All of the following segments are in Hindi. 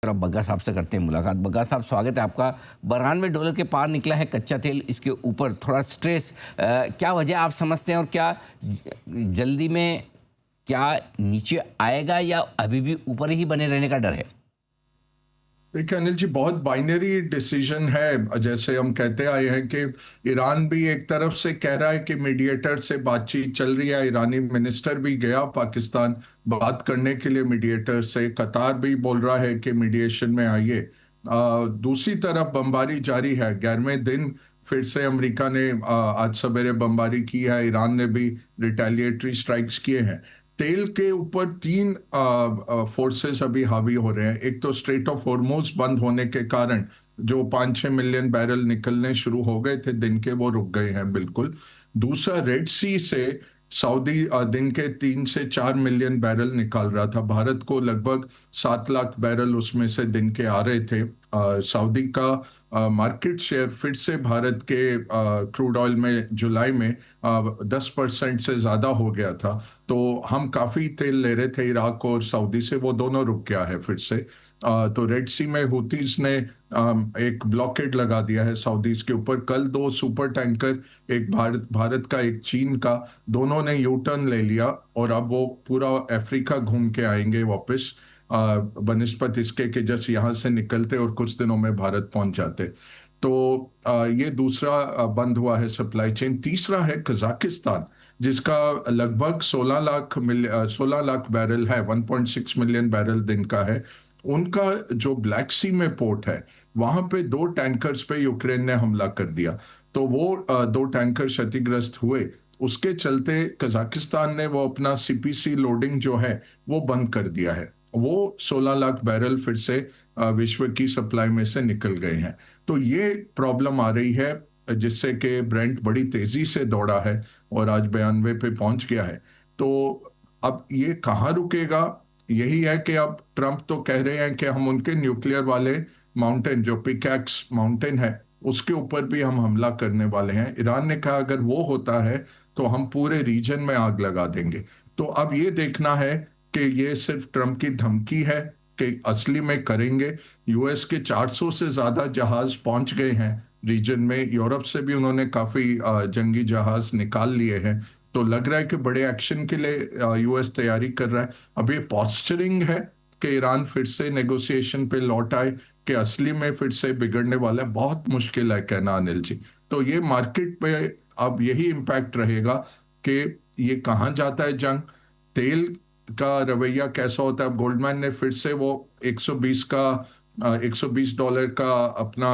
अब बग्गा साहब से करते हैं मुलाकात। बग्गा साहब, स्वागत है आपका। $92 के पार निकला है कच्चा तेल, इसके ऊपर थोड़ा स्ट्रेस, क्या वजह आप समझते हैं और क्या जल्दी में क्या नीचे आएगा या अभी भी ऊपर ही बने रहने का डर है? देखिए अनिल जी, बहुत बाइनरी डिसीजन है। जैसे हम कहते आए हैं कि ईरान भी एक तरफ से कह रहा है कि मीडिएटर से बातचीत चल रही है, ईरानी मिनिस्टर भी गया पाकिस्तान बात करने के लिए मीडिएटर से, कतार भी बोल रहा है कि मीडिएशन में आइए। दूसरी तरफ बमबारी जारी है, 11वें दिन फिर से अमेरिका ने आज सवेरे बमबारी की है, ईरान ने भी रिटेलिएटरी स्ट्राइक्स किए हैं। तेल के ऊपर तीन फोर्सेस अभी हावी हो रहे हैं। एक तो स्ट्रेट ऑफ हॉर्मुज बंद होने के कारण जो 5-6 मिलियन बैरल निकलने शुरू हो गए थे दिन के, वो रुक गए हैं बिल्कुल। दूसरा, रेड सी से सऊदी दिन के 3 से 4 मिलियन बैरल निकाल रहा था। भारत को लगभग 7 लाख बैरल उसमें से दिन के आ रहे थे। सऊदी का मार्केट शेयर फिर से भारत के क्रूड ऑयल में जुलाई में 10% से ज़्यादा हो गया था। तो हम काफ़ी तेल ले रहे थे इराक और सऊदी से, वो दोनों रुक गया है फिर से। तो रेड सी में हुतीज ने एक ब्लॉकेड लगा दिया है सऊदीज के ऊपर। कल दो सुपर टैंकर, एक भारत का एक चीन का, दोनों ने यू टर्न ले लिया और अब वो पूरा अफ्रीका घूम के आएंगे वापस, बनिस्पत इसके कि जस्ट यहाँ से निकलते और कुछ दिनों में भारत पहुंच जाते। तो ये दूसरा बंद हुआ है सप्लाई चेन। तीसरा है कजाकिस्तान, जिसका लगभग 16 लाख बैरल है, 1.6 मिलियन बैरल दिन का है। उनका जो ब्लैक सी में पोर्ट है, वहां पे 2 टैंकर्स पे यूक्रेन ने हमला कर दिया, तो वो 2 टैंकर क्षतिग्रस्त हुए। उसके चलते कजाकिस्तान ने वो अपना सीपीसी लोडिंग जो है वो बंद कर दिया है। वो 16 लाख बैरल फिर से विश्व की सप्लाई में से निकल गए हैं। तो ये प्रॉब्लम आ रही है, जिससे कि ब्रेंट बड़ी तेजी से दौड़ा है और आज 92 पे पहुंच गया है। तो अब ये कहाँ रुकेगा? यही है कि अब ट्रंप तो कह रहे हैं कि हम उनके न्यूक्लियर वाले माउंटेन, जो पिकैक्स माउंटेन है, उसके ऊपर भी हम हमला करने वाले हैं। ईरान ने कहा अगर वो होता है तो हम पूरे रीजन में आग लगा देंगे। तो अब ये देखना है कि ये सिर्फ ट्रंप की धमकी है कि असली में करेंगे। यूएस के 400 से ज्यादा जहाज पहुंच गए हैं रीजन में, यूरोप से भी उन्होंने काफी जंगी जहाज निकाल लिए हैं। तो लग रहा है कि बड़े एक्शन के लिए यूएस तैयारी कर रहा है। अब ये पॉस्चरिंग है कि ईरान फिर से नेगोशिएशन पे लौट आए कि असली में फिर से बिगड़ने वाला है, बहुत मुश्किल है कहना अनिल जी। तो ये मार्केट पे अब यही इम्पैक्ट रहेगा कि ये कहाँ जाता है जंग, तेल का रवैया कैसा होता है। अब गोल्डमैन ने फिर से वो 120 का $120 का अपना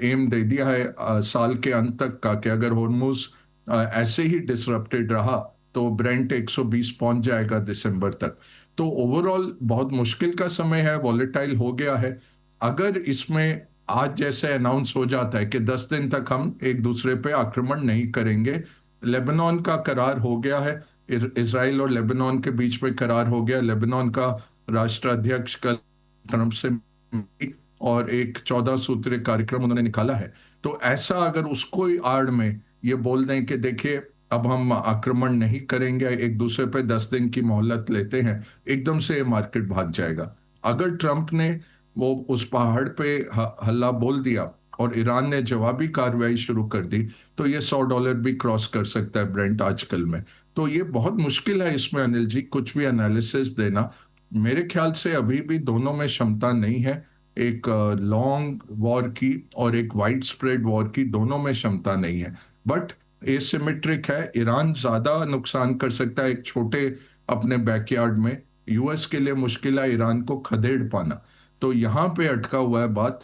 एम दे दिया है साल के अंत तक का, कि अगर हॉर्मुज ऐसे ही डिसरप्टेड रहा तो ब्रेंट 120 पहुंच जाएगा दिसंबर तक। तो ओवरऑल बहुत मुश्किल का समय है, वॉलेटाइल हो गया है। अगर इसमें आज जैसे अनाउंस हो जाता है कि 10 दिन तक हम एक दूसरे पे आक्रमण नहीं करेंगे, लेबनान का करार हो गया है, इजराइल और लेबनान के बीच में करार हो गया। लेबनान का राष्ट्राध्यक्ष कल ट्रंप से मिली और एक 14 सूत्रीय कार्यक्रम उन्होंने निकाला है। तो ऐसा अगर उसको ही आड़ में ये बोल दें कि देखिए अब हम आक्रमण नहीं करेंगे, एक दूसरे पे 10 दिन की मोहलत लेते हैं, एकदम से मार्केट भाग जाएगा। अगर ट्रंप ने वो उस पहाड़ पे हल्ला बोल दिया और ईरान ने जवाबी कार्रवाई शुरू कर दी, तो ये $100 भी क्रॉस कर सकता है ब्रेंट आजकल में। तो ये बहुत मुश्किल है इसमें अनिल जी कुछ भी एनालिसिस देना। मेरे ख्याल से अभी भी दोनों में क्षमता नहीं है, एक लॉन्ग वॉर की और एक वाइड स्प्रेड वॉर की, दोनों में क्षमता नहीं है। बट एसिमेट्रिक है, ईरान ज्यादा नुकसान कर सकता है एक छोटे अपने बैकयार्ड में। यूएस के लिए मुश्किल है ईरान को खदेड़ पाना। तो यहाँ पे अटका हुआ है बात।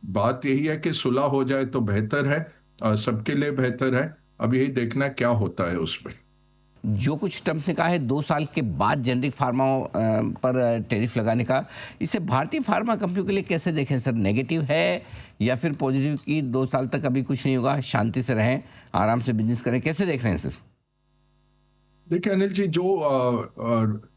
बात यही है कि सुलह हो जाए तो बेहतर है, सबके लिए बेहतर है। अब यही देखना है क्या होता है उसमें। जो कुछ ट्रंप ने कहा है 2 साल के बाद जेनरिक फार्मा पर टैरिफ लगाने का, इसे भारतीय फार्मा कंपनियों के लिए कैसे देखें सर? नेगेटिव है या फिर पॉजिटिव कि 2 साल तक अभी कुछ नहीं होगा, शांति से रहें, आराम से बिजनेस करें? कैसे देख रहे हैं सर? देखिए अनिल जी, जो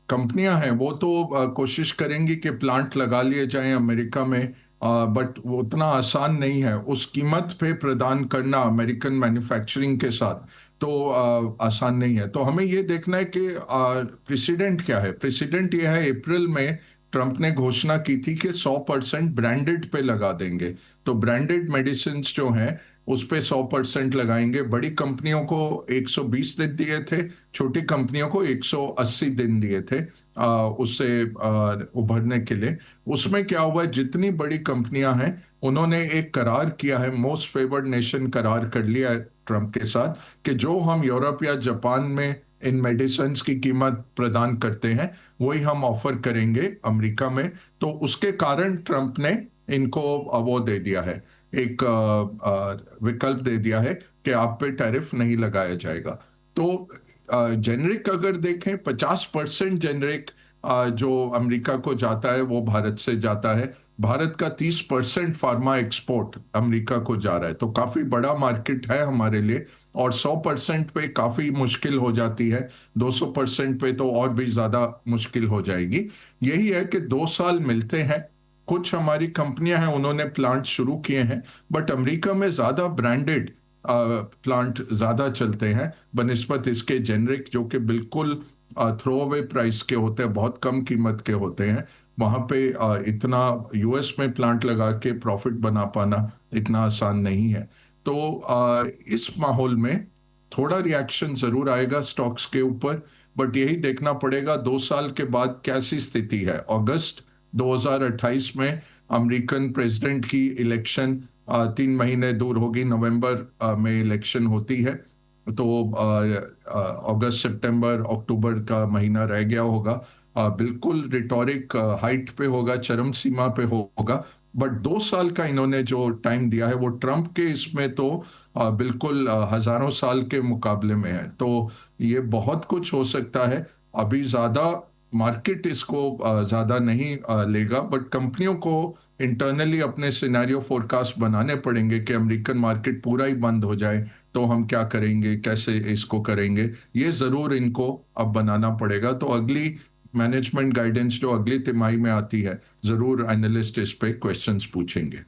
कंपनियां हैं वो तो कोशिश करेंगी कि प्लांट लगा लिए जाएं अमेरिका में, बट वो उतना आसान नहीं है उस कीमत पे प्रदान करना अमेरिकन मैन्युफैक्चरिंग के साथ। तो आसान नहीं है। तो हमें ये देखना है कि प्रेसिडेंट क्या है। प्रेसिडेंट ये है, अप्रैल में ट्रंप ने घोषणा की थी कि 100% ब्रांडेड पे लगा देंगे। तो ब्रांडेड मेडिसिन जो हैं उस पे 100% लगाएंगे। बड़ी कंपनियों को 120 दिन दिए थे, छोटी कंपनियों को 180 दिन दिए थे उससे उभरने के लिए। उसमें क्या हुआ है, जितनी बड़ी कंपनियां हैं उन्होंने एक करार किया है, मोस्ट फेवर्ड नेशन करार कर लिया है ट्रंप के साथ, कि जो हम यूरोप या जापान में इन मेडिसिन की कीमत प्रदान करते हैं वही हम ऑफर करेंगे अमेरिका में। तो उसके कारण ट्रंप ने इनको वो दे दिया है, एक विकल्प दे दिया है कि आप पे टैरिफ नहीं लगाया जाएगा। तो जेनरिक अगर देखें, 50% जेनरिक जो अमेरिका को जाता है वो भारत से जाता है। भारत का 30% फार्मा एक्सपोर्ट अमेरिका को जा रहा है, तो काफी बड़ा मार्केट है हमारे लिए। और 100% पे काफी मुश्किल हो जाती है, 200% पे तो और भी ज्यादा मुश्किल हो जाएगी। यही है कि 2 साल मिलते हैं। कुछ हमारी कंपनियां हैं उन्होंने प्लांट शुरू किए हैं, बट अमेरिका में ज्यादा ब्रांडेड प्लांट ज्यादा चलते हैं बनिस्बत इसके जेनरिक, जो कि बिल्कुल थ्रो अवे प्राइस के होते हैं, बहुत कम कीमत के होते हैं। वहां पे इतना यूएस में प्लांट लगा के प्रॉफिट बना पाना इतना आसान नहीं है। तो इस माहौल में थोड़ा रिएक्शन जरूर आएगा स्टॉक्स के ऊपर, बट यही देखना पड़ेगा 2 साल के बाद कैसी स्थिति है। अगस्त 2028 में अमेरिकन प्रेसिडेंट की इलेक्शन 3 महीने दूर होगी, नवंबर में इलेक्शन होती है। तो अगस्त सितंबर अक्टूबर का महीना रह गया होगा। बिल्कुल रिटोरिक हाइट पे होगा, चरम सीमा पे होगा। बट 2 साल का इन्होंने जो टाइम दिया है वो ट्रंप के इसमें तो बिल्कुल हजारों साल के मुकाबले में है। तो ये बहुत कुछ हो सकता है। अभी ज्यादा मार्केट इसको ज्यादा नहीं लेगा, बट कंपनियों को इंटरनली अपने सिनेरियो फोरकास्ट बनाने पड़ेंगे कि अमेरिकन मार्केट पूरा ही बंद हो जाए तो हम क्या करेंगे, कैसे इसको करेंगे। ये जरूर इनको अब बनाना पड़ेगा। तो अगली मैनेजमेंट गाइडेंस जो अगली तिमाही में आती है, जरूर एनालिस्ट इस पे क्वेश्चंस पूछेंगे।